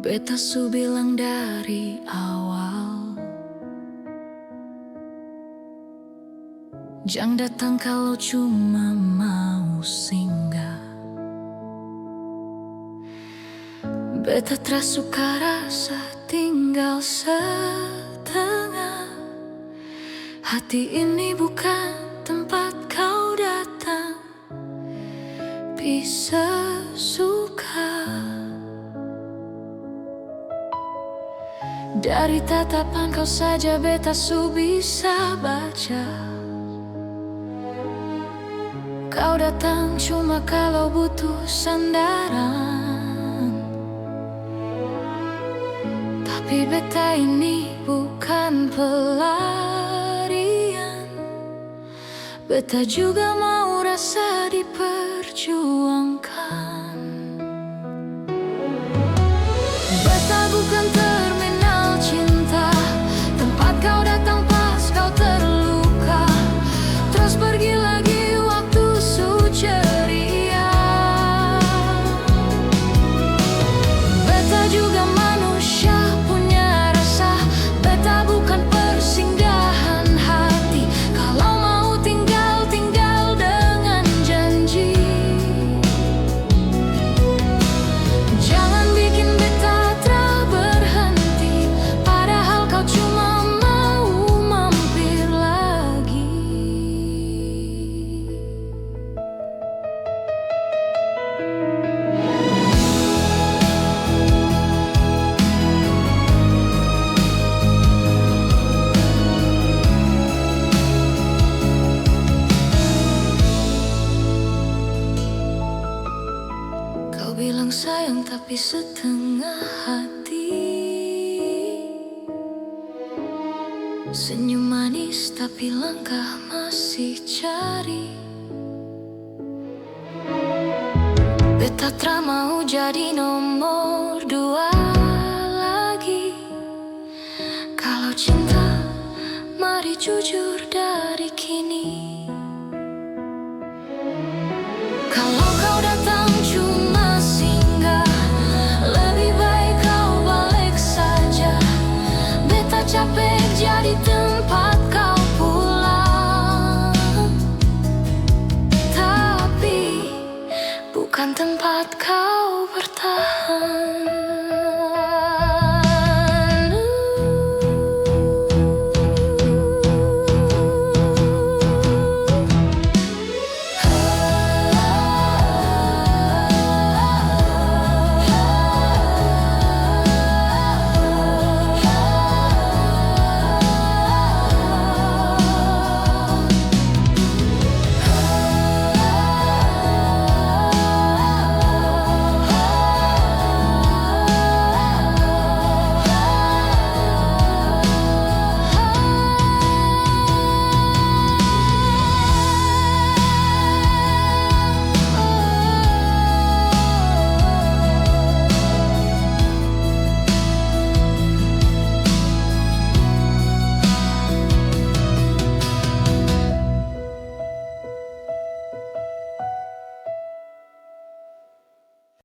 Beta su bilang dari awal, jangan datang kalau cuma mau singgah. Beta tersuka rasa tinggal setengah. Hati ini bukan tempat kau datang, bisa suka. Dari tatapan kau saja beta su bisa baca. Kau datang cuma kalau butuh sandaran. Tapi beta ini bukan pelarian. Beta juga mau rasa diperjuangkan. Beta bukan terminal cinta, tempat kau datang pas kau terluka, terus pergi lagi waktu su ceria. Beta juga manusia punya rasa. Beta bukan persinggahan hati. Kalau mau tinggal, tinggal dengan janji. Jangan bikin beta berhenti, padahal kau cuma mau mampir lagi. Kau bilang sayang tapi setengah hati, senyum manis tapi langkah masih cari. Beta tra mau jadi nomor dua lagi. Kalau cinta, mari jujur dari kini. Kalau kau datang cuma singgah, lebih baik kau balik saja. Beta capek jadi tempat kau pulang, tapi bukan tempat kau bertahan.